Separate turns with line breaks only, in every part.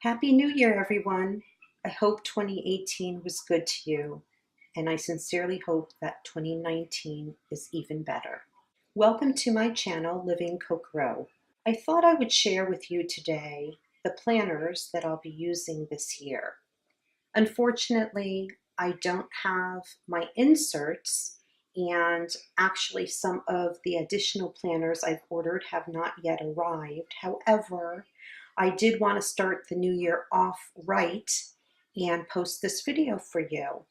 Happy New Year, everyone. I hope 2018 was good to you, and I sincerely hope that 2019 is even better. Welcome to my channel, Living COCORO. I thought I would share with you today the planners that I'll be using this year. Unfortunately, I don't have my inserts, and actually some of the additional planners I've ordered have not yet arrived. However, I did want to start the new year off right and post this video for you.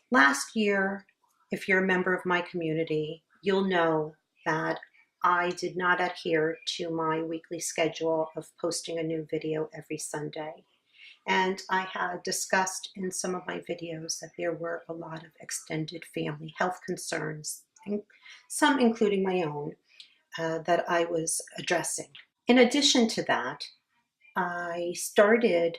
Last year, if you're a member of my community, you'll know that I did not adhere to my weekly schedule of posting a new video every Sunday. And I had discussed in some of my videos that there were a lot of extended family health concerns, and some including my own, that I was addressing. In addition to that, I started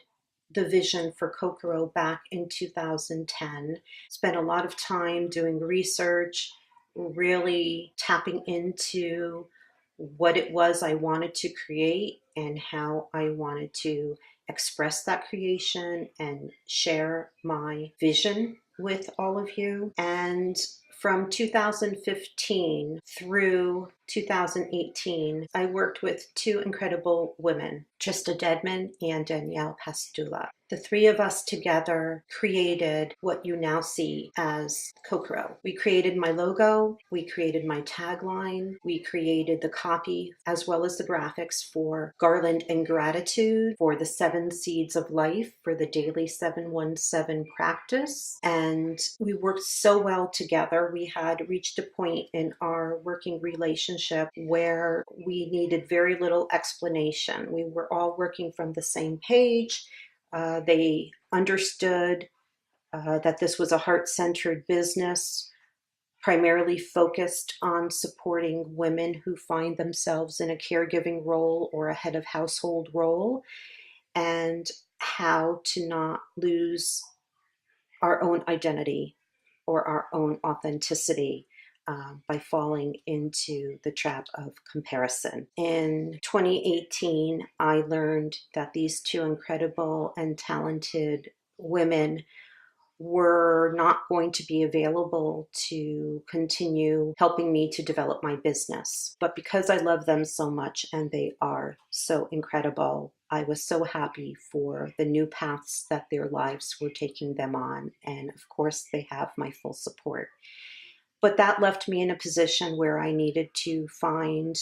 the vision for COCORO back in 2010, spent a lot of time doing research, really tapping into what it was I wanted to create and how I wanted to express that creation and share my vision with all of you. And from 2015 through 2018, I worked with two incredible women, Trista Dedman and Danielle Pastula. The three of us together created what you now see as COCORO. We created my logo, we created my tagline, we created the copy as well as the graphics for Garland&Gratitude, for the 7 Seeds of Life, for the daily 717 practice. And we worked so well together. We had reached a point in our working relationship where we needed very little explanation. We were all working from the same page. They understood that this was a heart-centered business, primarily focused on supporting women who find themselves in a caregiving role or a head of household role, and how to not lose our own identity or our own authenticity by falling into the trap of comparison. In 2018, I learned that these two incredible and talented women were not going to be available to continue helping me to develop my business. But because I love them so much and they are so incredible, I was so happy for the new paths that their lives were taking them on. And of course, they have my full support. But that left me in a position where I needed to find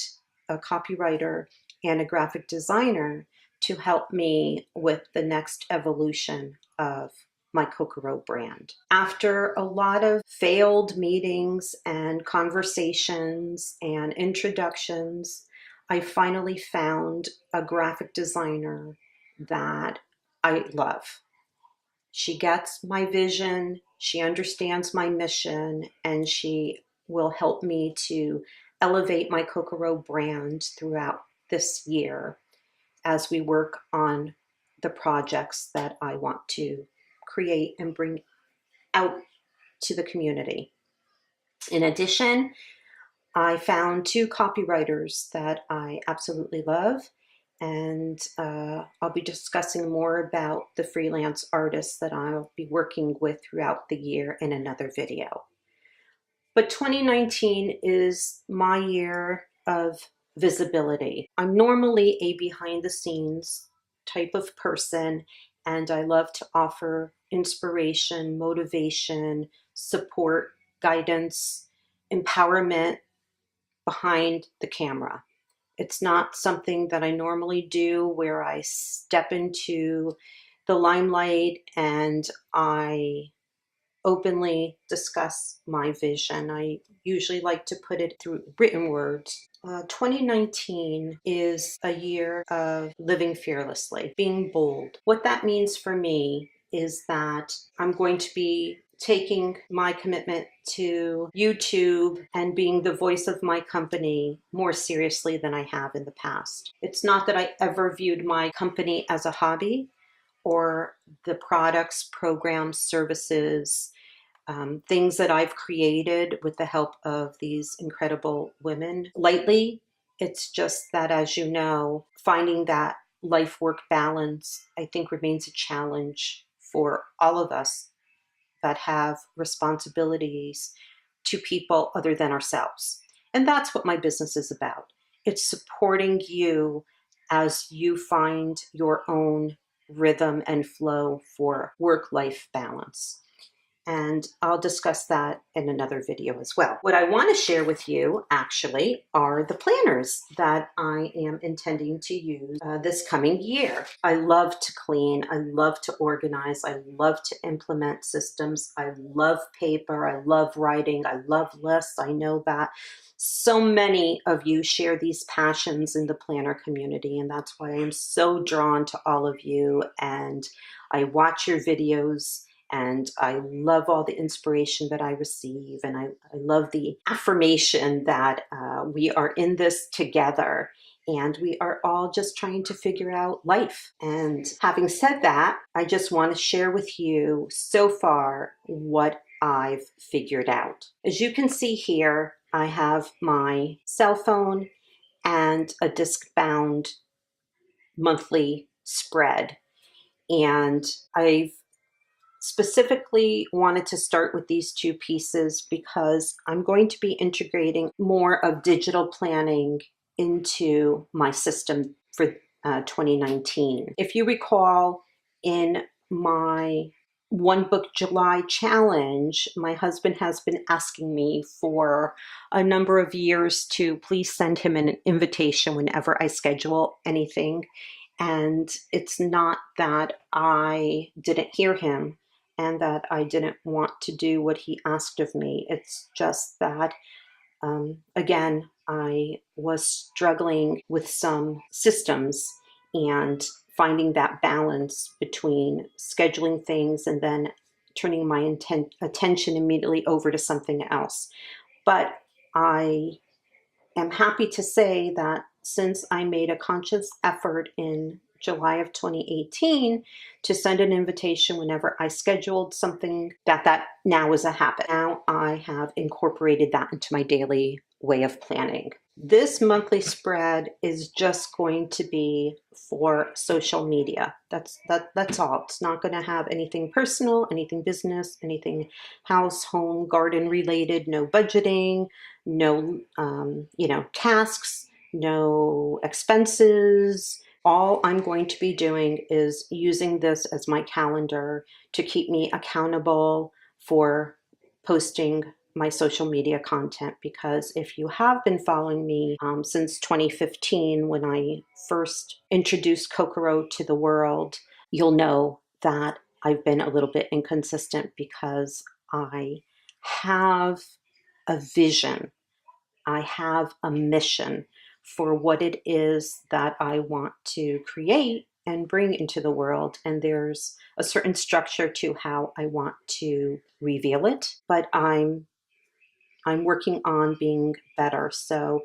a copywriter and a graphic designer to help me with the next evolution of my COCORO brand. After a lot of failed meetings and conversations and introductions, I finally found a graphic designer that I love. She gets my vision, she understands my mission, and she will help me to elevate my COCORO brand throughout this year as we work on the projects that I want to create and bring out to the community. In addition, I found two copywriters that I absolutely love, and I'll be discussing more about the freelance artists that I'll be working with throughout the year in another video. But 2019 is my year of visibility. I'm normally a behind the scenes type of person, and I love to offer inspiration, motivation, support, guidance, empowerment behind the camera. It's not something that I normally do where I step into the limelight and I openly discuss my vision. I usually like to put it through written words. 2019 is a year of living fearlessly, being bold. What that means for me is that I'm going to be taking my commitment to YouTube and being the voice of my company more seriously than I have in the past. It's not that I ever viewed my company as a hobby or the products, programs, services, things that I've created with the help of these incredible women lightly. It's just that, as you know, finding that life-work balance, I think, remains a challenge for all of us that have responsibilities to people other than ourselves. And that's what my business is about. It's supporting you as you find your own rhythm and flow for work-life balance. And I'll discuss that in another video as well. What I want to share with you actually are the planners that I am intending to use this coming year. I love to clean, I love to organize, I love to implement systems, I love paper, I love writing, I love lists. I know that so many of you share these passions in the planner community, and that's why I'm so drawn to all of you, and I watch your videos. And I love all the inspiration that I receive. And I love the affirmation that we are in this together and we are all just trying to figure out life. And having said that, I just want to share with you so far what I've figured out. As you can see here, I have my cell phone and a disc-bound monthly spread. And I've specifically wanted to start with these two pieces because I'm going to be integrating more of digital planning into my system for 2019. If you recall, in my One Book July challenge, my husband has been asking me for a number of years to please send him an invitation whenever I schedule anything. And it's not that I didn't hear him and that I didn't want to do what he asked of me. It's just that, again, I was struggling with some systems and finding that balance between scheduling things and then turning my attention immediately over to something else. But I am happy to say that since I made a conscious effort in July of 2018 to send an invitation whenever I scheduled something, that now is a habit. Now I have incorporated that into my daily way of planning. This monthly spread is just going to be for social media. That's all. It's not going to have anything personal, anything business, anything house, home, garden related, no budgeting, no tasks, no expenses. All I'm going to be doing is using this as my calendar to keep me accountable for posting my social media content, because if you have been following me since 2015, when I first introduced COCORO to the world, you'll know that I've been a little bit inconsistent because I have a vision. I have a mission for what it is that I want to create and bring into the world. And there's a certain structure to how I want to reveal it, but I'm working on being better. So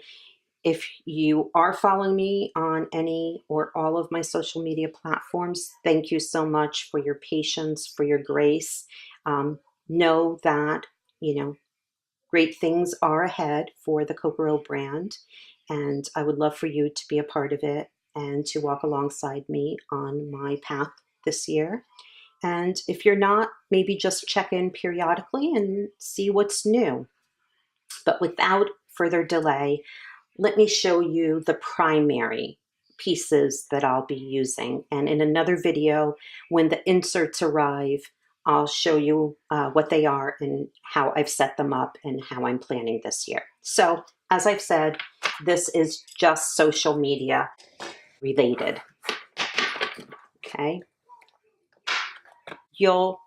if you are following me on any or all of my social media platforms, thank you so much for your patience, for your grace. Know that, great things are ahead for the COCORO brand, and I would love for you to be a part of it and to walk alongside me on my path this year. And if you're not, maybe just check in periodically and see what's new. But without further delay, let me show you the primary pieces that I'll be using. And in another video, when the inserts arrive, I'll show you what they are and how I've set them up and how I'm planning this year. So as I've said, this is just social media related. Okay. You'll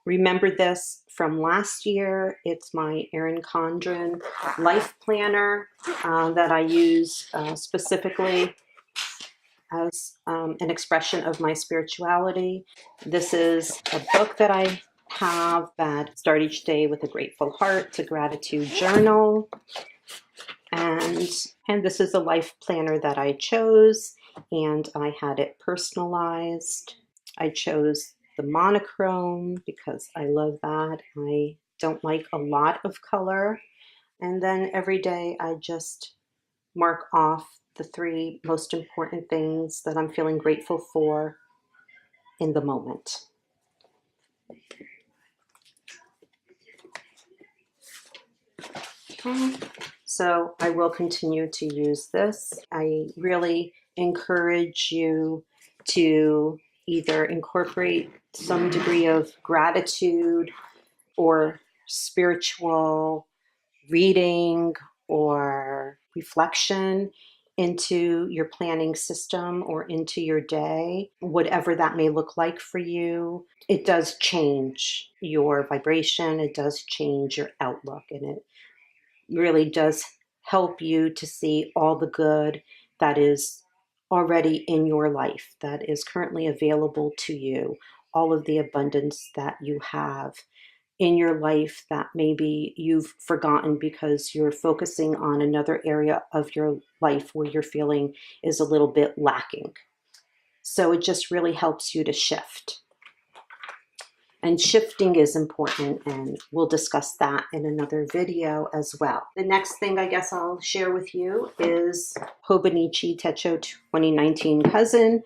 remember this from last year. It's my ERIN CONDREN life planner that I use specifically as an expression of my spirituality. This is a book that I have that start each day with a grateful heart. It's a gratitude journal. And this is a life planner that I chose, and I had it personalized. I chose the monochrome because I love that. I don't like a lot of color. And then every day I just mark off the 3 most important things that I'm feeling grateful for in the moment. Okay. So I will continue to use this. I really encourage you to either incorporate some degree of gratitude or spiritual reading or reflection into your planning system or into your day, whatever that may look like for you. It does change your vibration, it does change your outlook, and it really does help you to see all the good that is already in your life, that is currently available to you, all of the abundance that you have in your life that maybe you've forgotten because you're focusing on another area of your life where you're feeling is a little bit lacking. So it just really helps you to shift. And shifting is important, and we'll discuss that in another video as well. The next thing I guess I'll share with you is Hobanichi Techo 2019 Cousin.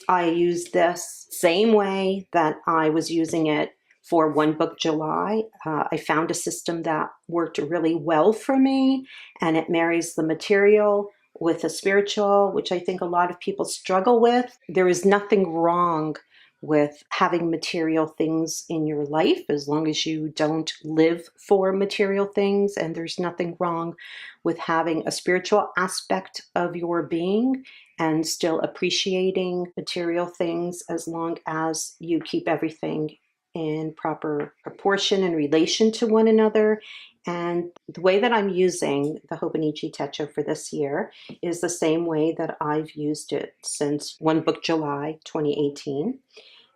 I use this same way that I was using it for One Book July. I found a system that worked really well for me, and it marries the material with the spiritual, which I think a lot of people struggle with. There is nothing wrong with having material things in your life as long as you don't live for material things, and there's nothing wrong with having a spiritual aspect of your being and still appreciating material things as long as you keep everything in proper proportion and relation to one another. And the way that I'm using the Hobanichi Techo for this year is the same way that I've used it since One Book July 2018,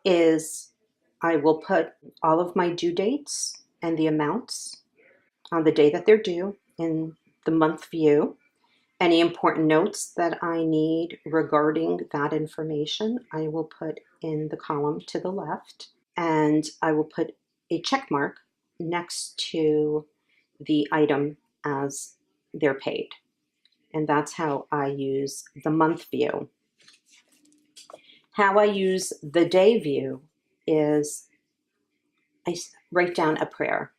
is I will put all of my due dates and the amounts on the day that they're due in the month view. Any important notes that I need regarding that information, I will put in the column to the left, and I will put a check mark next to the item as they're paid. And that's how I use the month view. How I use the day view is I write down a prayer.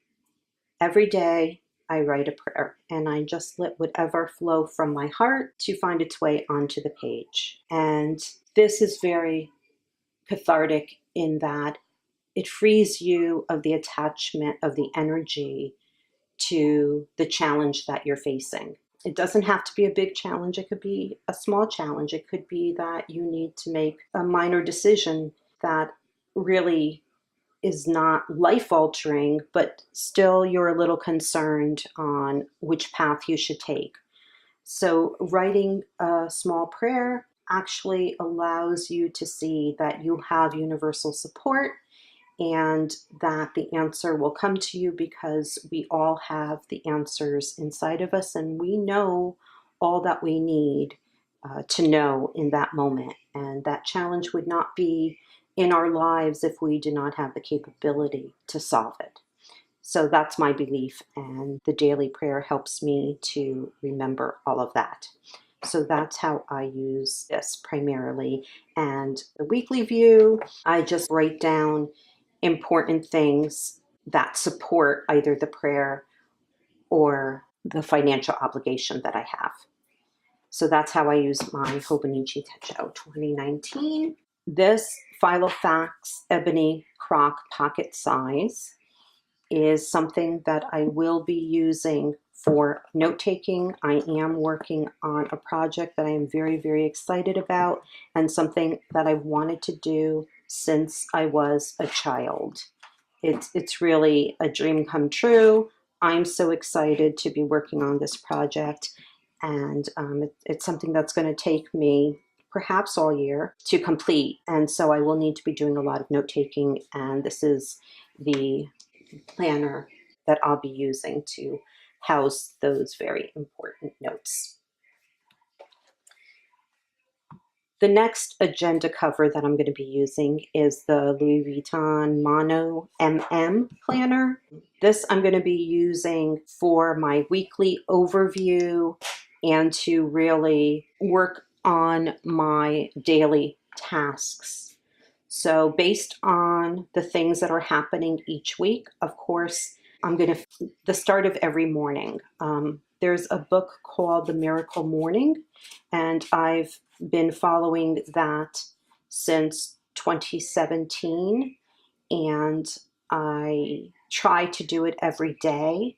Every day I write a prayer, and I just let whatever flow from my heart to find its way onto the page. And this is very cathartic in that it frees you of the attachment of the energy to the challenge that you're facing. It doesn't have to be a big challenge. It could be a small challenge. It could be that you need to make a minor decision that really is not life-altering, but still you're a little concerned on which path you should take. So writing a small prayer actually allows you to see that you have universal support and that the answer will come to you, because we all have the answers inside of us and we know all that we need to know in that moment. And that challenge would not be in our lives if we do not have the capability to solve it. So that's my belief, and the daily prayer helps me to remember all of that. So that's how I use this primarily. And the weekly view, I just write down important things that support either the prayer or the financial obligation that I have. So that's how I use my Hobanichi Techo 2019. This Filofax ebony crock pocket size is something that I will be using for note-taking. I am working on a project that I am very, very excited about, and something that I've wanted to do since I was a child. It's really a dream come true. I'm so excited to be working on this project, and it's something that's going to take me perhaps all year to complete, and so I will need to be doing a lot of note-taking, and this is the planner that I'll be using to house those very important notes. The next agenda cover that I'm going to be using is the Louis Vuitton Mono MM planner. This I'm going to be using for my weekly overview and to really work on my daily tasks. So based on the things that are happening each week, of course, I'm going to, the start of every morning. There's a book called The Miracle Morning, and I've been following that since 2017, and I try to do it every day.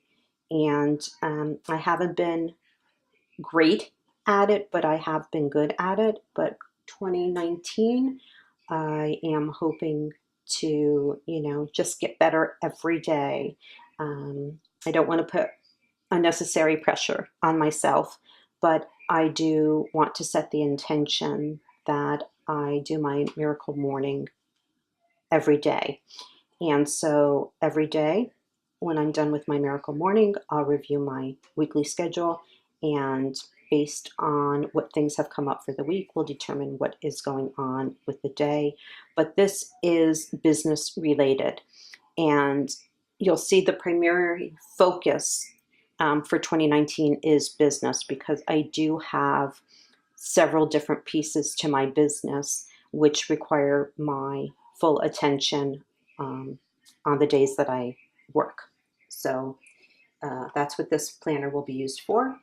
And I haven't been great at it, but I have been good at it. But 2019, I am hoping to, just get better every day. I don't want to put unnecessary pressure on myself, but I do want to set the intention that I do my miracle morning every day. And so every day when I'm done with my miracle morning, I'll review my weekly schedule, and based on what things have come up for the week, we'll determine what is going on with the day. But this is business related, and you'll see the primary focus for 2019 is business, because I do have several different pieces to my business which require my full attention on the days that I work. So that's what this planner will be used for.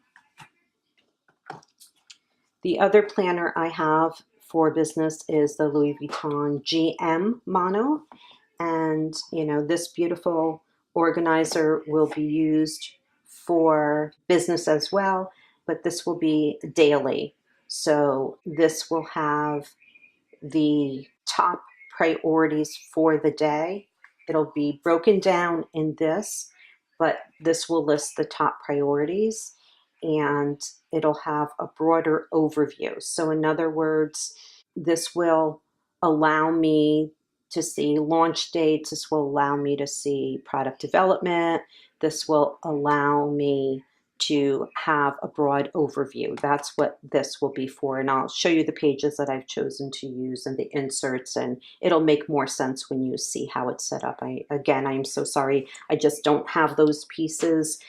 The other planner I have for business is the Louis Vuitton GM Mono. And, this beautiful organizer will be used for business as well, but this will be daily. So this will have the top priorities for the day. It'll be broken down in this, but this will list the top priorities, and it'll have a broader overview. So in other words, this will allow me to see launch dates. This will allow me to see product development. This will allow me to have a broad overview. That's what this will be for. And I'll show you the pages that I've chosen to use and the inserts, and it'll make more sense when you see how it's set up. I'm so sorry. I just don't have those pieces.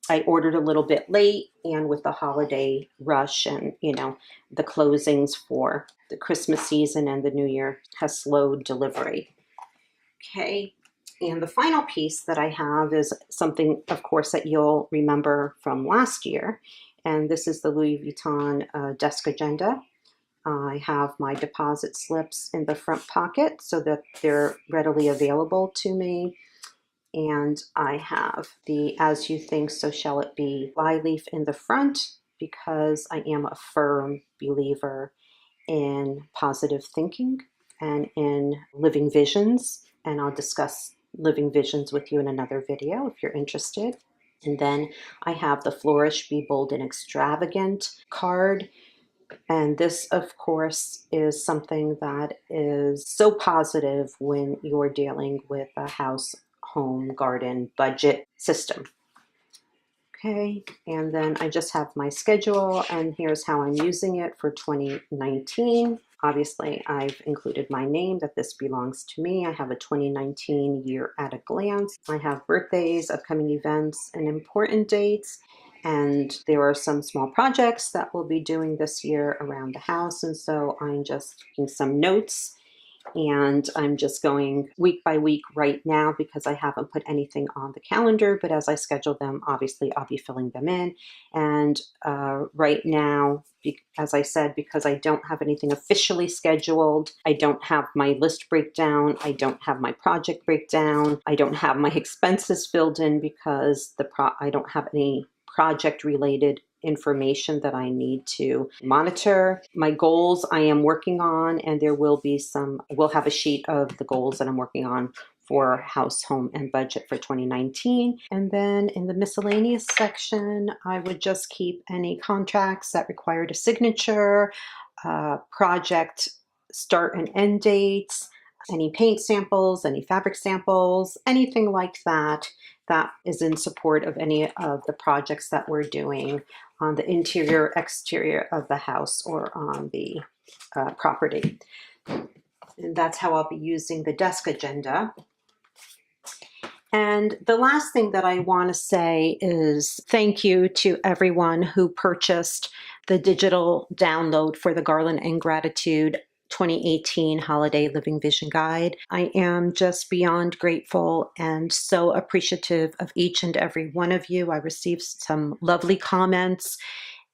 I ordered a little bit late, and with the holiday rush and, the closings for the Christmas season and the New Year has slowed delivery. Okay. And the final piece that I have is something, of course, that you'll remember from last year. And this is the Louis Vuitton Desk Agenda. I have my deposit slips in the front pocket so that they're readily available to me. And I have the As You Think, So Shall It Be flyleaf in the front, because I am a firm believer in positive thinking and in living visions. And I'll discuss living visions with you in another video if you're interested. And then I have the Flourish, Be Bold and Extravagant card. And this, of course, is something that is so positive when you're dealing with a house, home, garden, budget system. Okay, and then I just have my schedule, and here's how I'm using it for 2019. Obviously, I've included my name, that this belongs to me. I have a 2019 year at a glance. I have birthdays, upcoming events, and important dates. And there are some small projects that we'll be doing this year around the house. And so I'm just taking some notes, and I'm just going week by week right now because I haven't put anything on the calendar, but as I schedule them, obviously I'll be filling them in. And right now, as I said, because I don't have anything officially scheduled, I don't have my list breakdown, I don't have my project breakdown, I don't have my expenses filled in because I don't have any project related information that I need to monitor. My goals I am working on, and there will be we'll have a sheet of the goals that I'm working on for house, home, and budget for 2019. And then in the miscellaneous section, I would just keep any contracts that required a signature, project start and end dates, any paint samples, any fabric samples, anything like that is in support of any of the projects that we're doing on the interior, exterior of the house or on the property. And that's how I'll be using the desk agenda. And the last thing that I want to say is thank you to everyone who purchased the digital download for the Garland&Gratitude 2018 Holiday Living Vision Guide. I am just beyond grateful and so appreciative of each and every one of you. I received some lovely comments,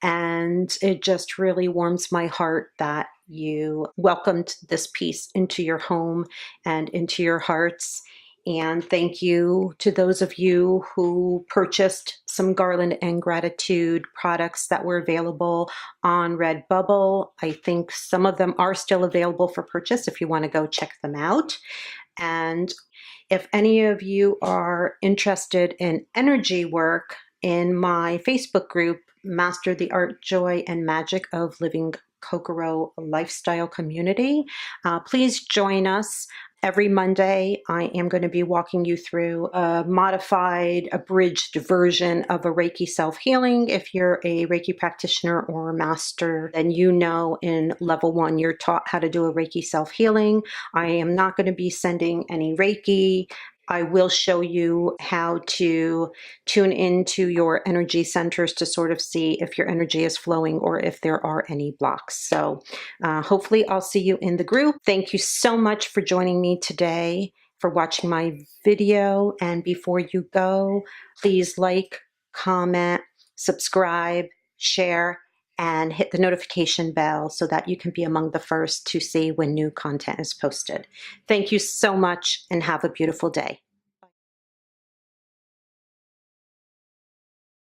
and it just really warms my heart that you welcomed this piece into your home and into your hearts. And thank you to those of you who purchased some Garland&Gratitude products that were available on Redbubble. I think some of them are still available for purchase if you want to go check them out. And if any of you are interested in energy work, in my Facebook group, Master the Art, Joy, and Magic of Living COCORO Lifestyle Community, please join us. Every Monday, I am going to be walking you through a modified, abridged version of a Reiki self-healing. If you're a Reiki practitioner or a master, then you know in level 1, you're taught how to do a Reiki self-healing. I am not going to be sending any Reiki. I will show you how to tune into your energy centers to sort of see if your energy is flowing or if there are any blocks. So hopefully I'll see you in the group. Thank you so much for joining me today, for watching my video. And before you go, please like, comment, subscribe, share, and hit the notification bell so that you can be among the first to see when new content is posted. Thank you so much and have a beautiful day.